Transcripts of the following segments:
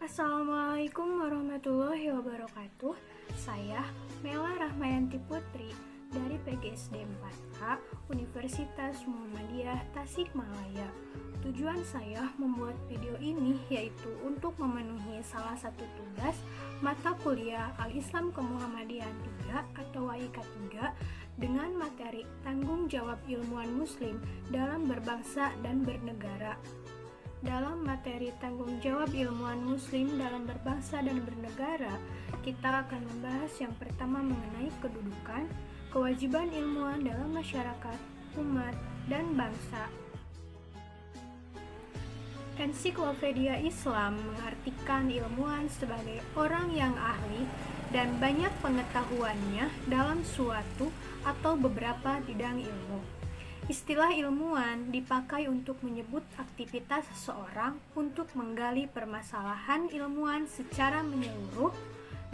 Assalamualaikum warahmatullahi wabarakatuh. Saya Mela Rahmayanti Putri dari PGSD 4A Universitas Muhammadiyah Tasikmalaya. Tujuan saya membuat video ini yaitu untuk memenuhi salah satu tugas mata kuliah Al-Islam Kemuhammadiyahan 3 atau WAIK 3 dengan materi tanggung jawab ilmuwan muslim dalam berbangsa dan bernegara. Dalam materi tanggung jawab ilmuwan muslim dalam berbangsa dan bernegara, kita akan membahas yang pertama mengenai kedudukan, kewajiban ilmuwan dalam masyarakat, umat, dan bangsa. Ensiklopedia Islam mengartikan ilmuwan sebagai orang yang ahli dan banyak pengetahuannya dalam suatu atau beberapa bidang ilmu. Istilah ilmuwan dipakai untuk menyebut aktivitas seseorang untuk menggali permasalahan ilmuwan secara menyeluruh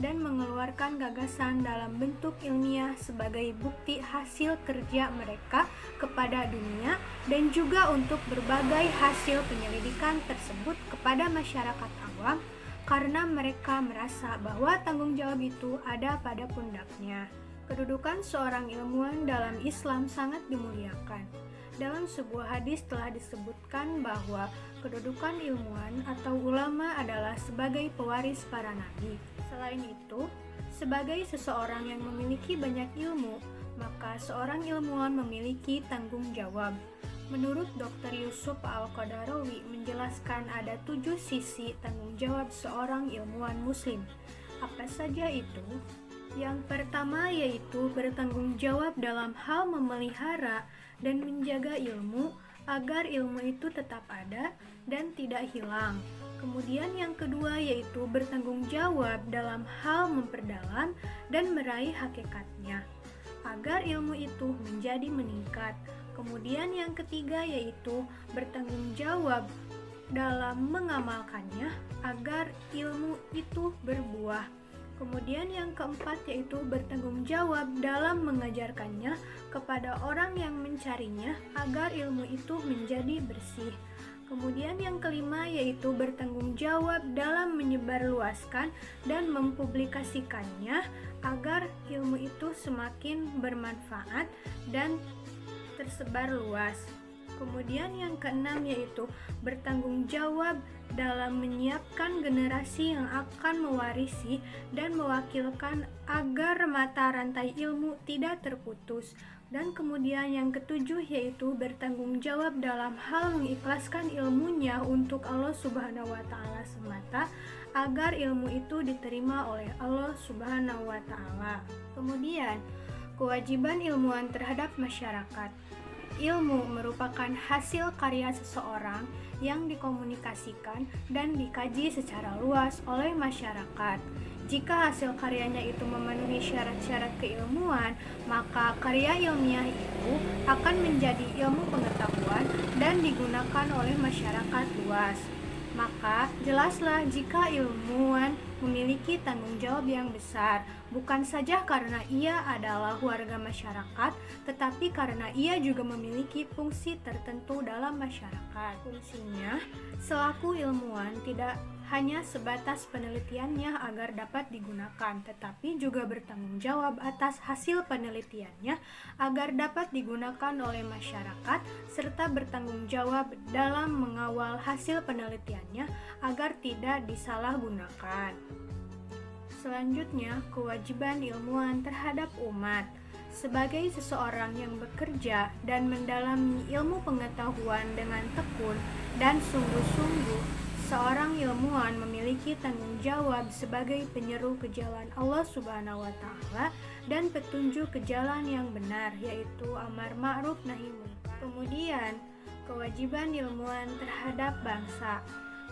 dan mengeluarkan gagasan dalam bentuk ilmiah sebagai bukti hasil kerja mereka kepada dunia dan juga untuk berbagai hasil penyelidikan tersebut kepada masyarakat awam karena mereka merasa bahwa tanggung jawab itu ada pada pundaknya. Kedudukan seorang ilmuwan dalam Islam sangat dimuliakan. Dalam sebuah hadis telah disebutkan bahwa kedudukan ilmuwan atau ulama adalah sebagai pewaris para nabi. Selain itu, sebagai seseorang yang memiliki banyak ilmu, maka seorang ilmuwan memiliki tanggung jawab. Menurut Dr. Yusuf Al-Qadarawi menjelaskan ada 7 sisi tanggung jawab seorang ilmuwan muslim. Apa saja itu? Yang pertama yaitu bertanggung jawab dalam hal memelihara dan menjaga ilmu agar ilmu itu tetap ada dan tidak hilang. Kemudian yang kedua yaitu bertanggung jawab dalam hal memperdalam dan meraih hakikatnya agar ilmu itu menjadi meningkat. Kemudian yang ketiga yaitu bertanggung jawab dalam mengamalkannya agar ilmu itu berbuah. Kemudian yang keempat yaitu bertanggung jawab dalam mengajarkannya kepada orang yang mencarinya agar ilmu itu menjadi bersih. Kemudian yang kelima yaitu bertanggung jawab dalam menyebarluaskan dan mempublikasikannya agar ilmu itu semakin bermanfaat dan tersebar luas. Kemudian yang keenam yaitu bertanggung jawab dalam menyiapkan generasi yang akan mewarisi dan mewakilkan agar mata rantai ilmu tidak terputus. Dan kemudian yang ketujuh yaitu bertanggung jawab dalam hal mengikhlaskan ilmunya untuk Allah Subhanahu wa taala semata agar ilmu itu diterima oleh Allah Subhanahu wa taala. Kemudian, kewajiban ilmuwan terhadap masyarakat. Ilmu merupakan hasil karya seseorang yang dikomunikasikan dan dikaji secara luas oleh masyarakat. Jika hasil karyanya itu memenuhi syarat-syarat keilmuan, maka karya ilmiah itu akan menjadi ilmu pengetahuan dan digunakan oleh masyarakat luas. Maka jelaslah jika ilmuwan memiliki tanggung jawab yang besar, bukan saja karena ia adalah warga masyarakat, tetapi karena ia juga memiliki fungsi tertentu dalam masyarakat. Fungsinya, selaku ilmuwan tidak hanya sebatas penelitiannya agar dapat digunakan, tetapi juga bertanggung jawab atas hasil penelitiannya agar dapat digunakan oleh masyarakat, serta bertanggung jawab dalam mengawal hasil penelitiannya agar tidak disalahgunakan. Selanjutnya, kewajiban ilmuwan terhadap umat. Sebagai seseorang yang bekerja dan mendalami ilmu pengetahuan dengan tekun dan sungguh-sungguh, seorang ilmuwan memiliki tanggung jawab sebagai penyeru ke jalan Allah Subhanahu wa taala dan petunjuk ke jalan yang benar, yaitu amar ma'ruf nahi munkar. Kemudian, kewajiban ilmuwan terhadap bangsa.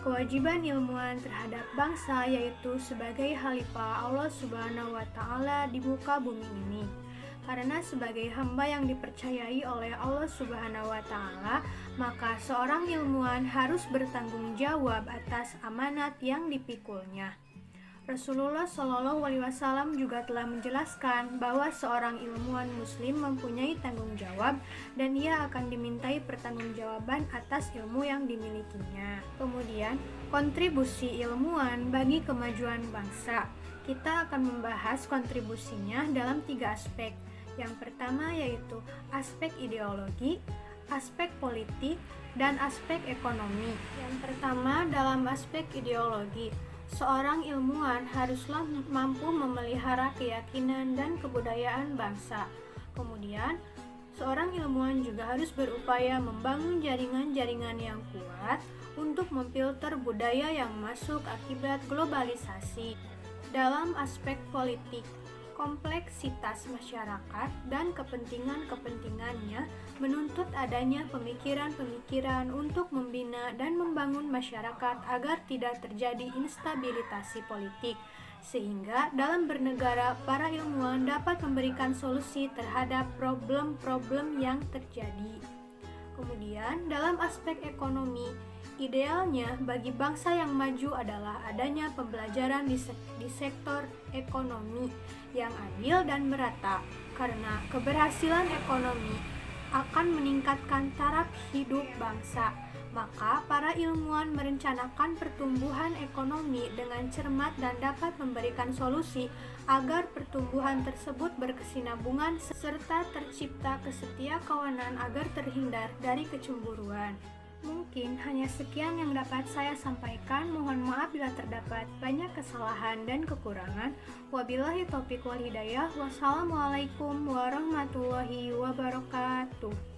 Kewajiban ilmuwan terhadap bangsa yaitu sebagai khalifah Allah Subhanahu wa taala di muka bumi ini. Karena sebagai hamba yang dipercayai oleh Allah Subhanahu wa taala, maka seorang ilmuwan harus bertanggung jawab atas amanat yang dipikulnya. Rasulullah Shallallahu Alaihi Wasallam juga telah menjelaskan bahwa seorang ilmuwan Muslim mempunyai tanggung jawab dan ia akan dimintai pertanggungjawaban atas ilmu yang dimilikinya. Kemudian, kontribusi ilmuwan bagi kemajuan bangsa. Kita akan membahas kontribusinya dalam 3 aspek. Yang pertama yaitu aspek ideologi, aspek politik, dan aspek ekonomi. Yang pertama dalam aspek ideologi. Seorang ilmuwan haruslah mampu memelihara keyakinan dan kebudayaan bangsa. Kemudian, seorang ilmuwan juga harus berupaya membangun jaringan-jaringan yang kuat untuk memfilter budaya yang masuk akibat globalisasi. Dalam aspek politik, kompleksitas masyarakat dan kepentingan-kepentingannya menuntut adanya pemikiran-pemikiran untuk membina dan membangun masyarakat agar tidak terjadi instabilitas politik, sehingga dalam bernegara para ilmuwan dapat memberikan solusi terhadap problem-problem yang terjadi. Kemudian, dalam aspek ekonomi, idealnya bagi bangsa yang maju adalah adanya pembelajaran di sektor ekonomi yang adil dan merata, karena keberhasilan ekonomi akan meningkatkan taraf hidup bangsa. Maka para ilmuwan merencanakan pertumbuhan ekonomi dengan cermat dan dapat memberikan solusi agar pertumbuhan tersebut berkesinambungan serta tercipta kesetiakawanan agar terhindar dari kecemburuan. Mungkin hanya sekian yang dapat saya sampaikan. Mohon maaf bila terdapat banyak kesalahan dan kekurangan. Wabillahi taufiq wal hidayah. Wassalamualaikum warahmatullahi wabarakatuh.